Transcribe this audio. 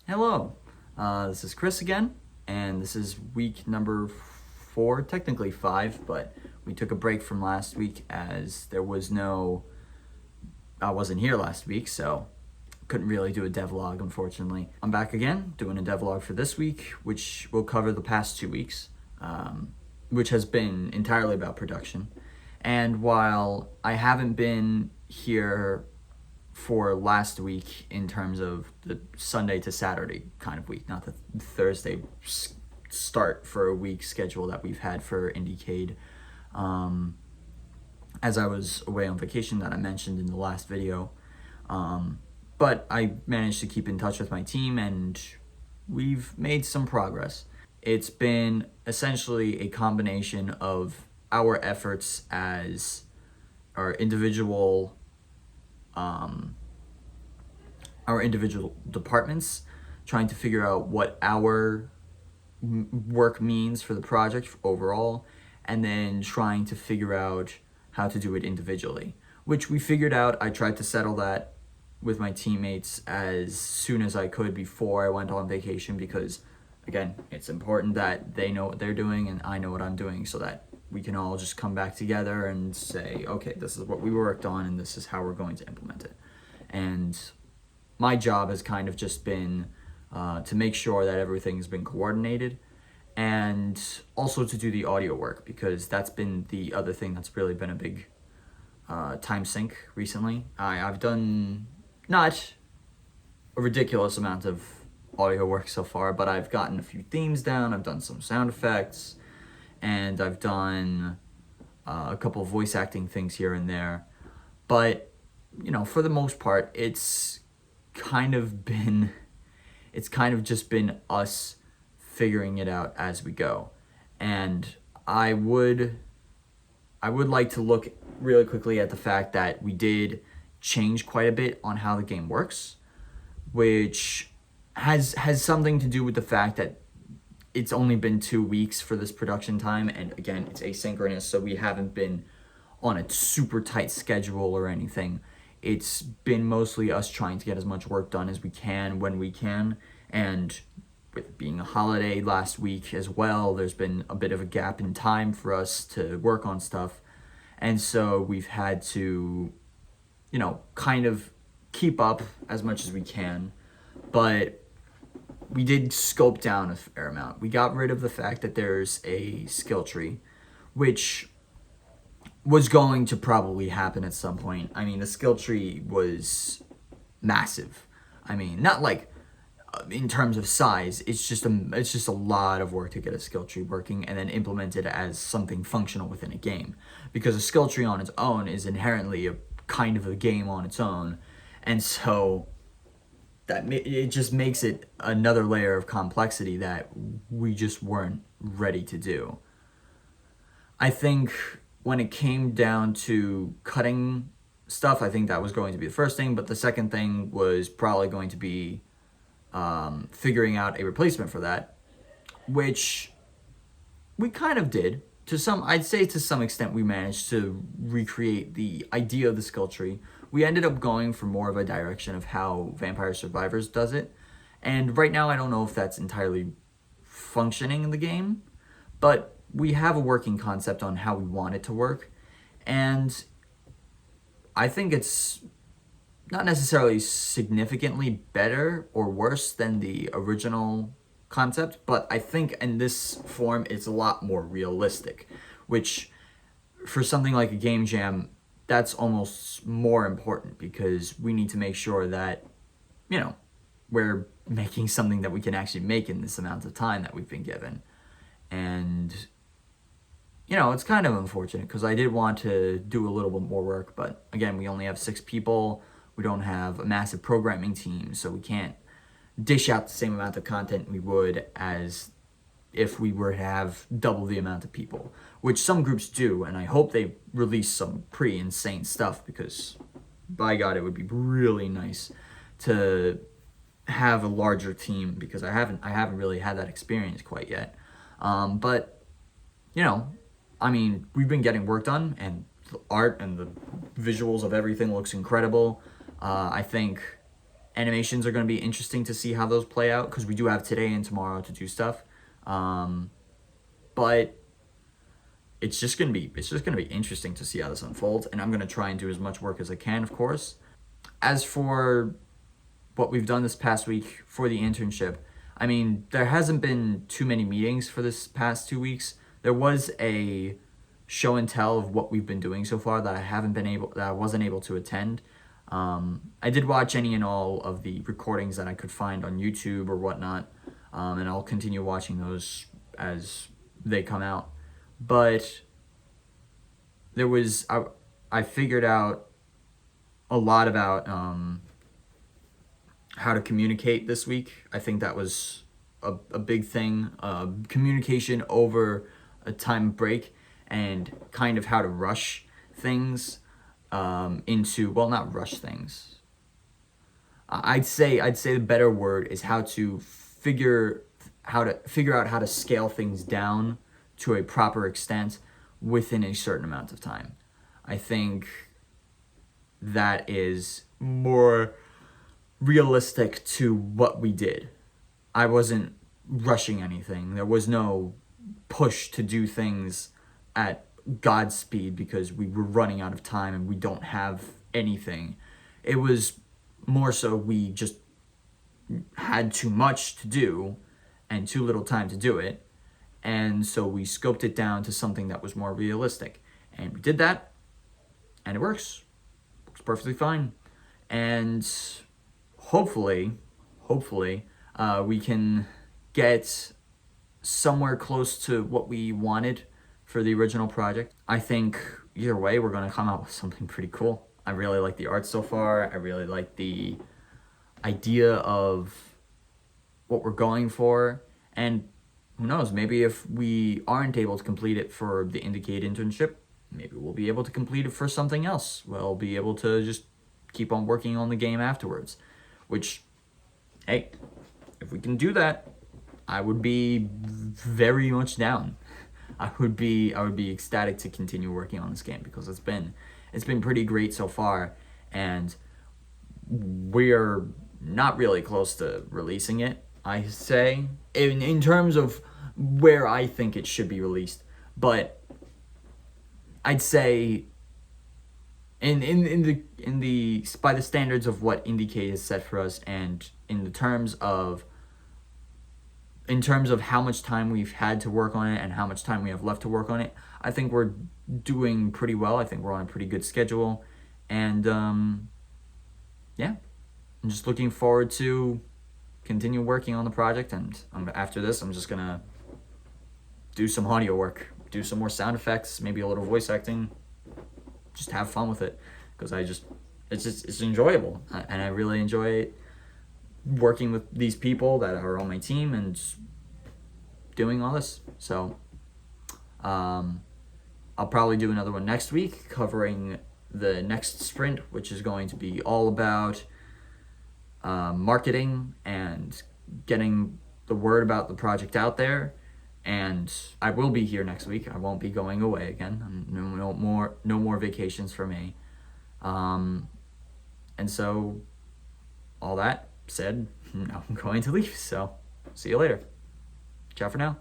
Hello, this is Chris again, and this is week number 4, technically 5, but we took a break from last week as I wasn't here last week, so couldn't really do a devlog, unfortunately. I'm back again, doing a devlog for this week, which will cover the past 2 weeks, which has been entirely about production. And while I haven't been here for last week in terms of the Sunday to Saturday kind of week, not the Thursday start for a week schedule that we've had for Indiecade. As I was away on vacation that I mentioned in the last video. But I managed to keep in touch with my team and we've made some progress. It's been essentially a combination of our efforts as our individual departments, trying to figure out what our work means for the project overall, and then trying to figure out how to do it individually, which we figured out. I tried to settle that with my teammates as soon as I could before I went on vacation, because again, it's important that they know what they're doing and I know what I'm doing, so that we can all just come back together and say, okay, this is what we worked on and this is how we're going to implement it. And my job has kind of just been to make sure that everything's been coordinated, and also to do the audio work, because that's been the other thing that's really been a big time sink recently. I've done not a ridiculous amount of audio work so far, but I've gotten a few themes down, I've done some sound effects, and I've done a couple of voice acting things here and there. But, you know, for the most part, it's kind of just been us figuring it out as we go. And I would like to look really quickly at the fact that we did change quite a bit on how the game works, which has something to do with the fact that it's only been 2 weeks for this production time, and again, it's asynchronous, so we haven't been on a super tight schedule or anything. It's been mostly us trying to get as much work done as we can when we can, and with being a holiday last week as well, there's been a bit of a gap in time for us to work on stuff, and so we've had to, you know, kind of keep up as much as we can. But we did scope down a fair amount. We got rid of the fact that there's a skill tree, which was going to probably happen at some point. I mean, the skill tree was massive. I mean, not like in terms of size, it's just a lot of work to get a skill tree working and then implement it as something functional within a game. Because a skill tree on its own is inherently a kind of a game on its own, and so that it just makes it another layer of complexity that we just weren't ready to do. I think when it came down to cutting stuff, I think that was going to be the first thing, but the second thing was probably going to be figuring out a replacement for that, which we kind of did. I'd say to some extent we managed to recreate the idea of the skill tree. We ended up going for more of a direction of how Vampire Survivors does it, and right now I don't know if that's entirely functioning in the game, but we have a working concept on how we want it to work, and I think it's not necessarily significantly better or worse than the original concept, but I think in this form it's a lot more realistic, which for something like a game jam, that's almost more important, because we need to make sure that, you know, we're making something that we can actually make in this amount of time that we've been given. And, you know, it's kind of unfortunate because I did want to do a little bit more work, but again, we only have 6 people. We don't have a massive programming team, so we can't dish out the same amount of content we would as if we were to have double the amount of people, which some groups do, and I hope they release some pretty insane stuff, because by God, it would be really nice to have a larger team, because I haven't really had that experience quite yet. But you know, I mean, we've been getting work done, and the art and the visuals of everything looks incredible. I think Animations are going to be interesting to see how those play out, because we do have today and tomorrow to do stuff. But it's just gonna be interesting to see how this unfolds, and I'm gonna try and do as much work as I can, of course. As for what we've done this past week for the internship, I mean, there hasn't been too many meetings for this past 2 weeks. There was a show and tell of what we've been doing so far that I wasn't able to attend. I did watch any and all of the recordings that I could find on YouTube or whatnot, and I'll continue watching those as they come out. But I figured out a lot about how to communicate this week. I think that was a big thing. Communication over a time break, and kind of how to rush things not rush things. I'd say the better word is how to figure out how to scale things down to a proper extent within a certain amount of time. I think that is more realistic to what we did. I wasn't rushing anything. There was no push to do things at Godspeed because we were running out of time and we don't have anything. It was more so we just had too much to do and too little time to do it. And so we scoped it down to something that was more realistic. And we did that, and it works. Works perfectly fine. And hopefully, we can get somewhere close to what we wanted for the original project. I think either way, we're going to come out with something pretty cool. I really like the art so far. I really like the idea of what we're going for. And who knows, maybe if we aren't able to complete it for the Indicate internship, maybe we'll be able to complete it for something else. We'll be able to just keep on working on the game afterwards. Which, hey, if we can do that, I would be very much down. I would be ecstatic to continue working on this game, because it's been pretty great so far, and we're not really close to releasing it, I say, in terms of where I think it should be released. But I'd say in the by the standards of what Indicate has set for us, and in terms of how much time we've had to work on it and how much time we have left to work on it, I think we're doing pretty well. I think we're on a pretty good schedule, and yeah, I'm just looking forward to continue working on the project. And after this, I'm just gonna do some audio work, do some more sound effects, maybe a little voice acting, just have fun with it, because it's enjoyable, and I really enjoy working with these people that are on my team and doing all this. So I'll probably do another one next week covering the next sprint, which is going to be all about marketing and getting the word about the project out there. And I will be here next week. I won't be going away again. No more vacations for me. And so, all that said, I'm going to leave. So, see you later. Ciao for now.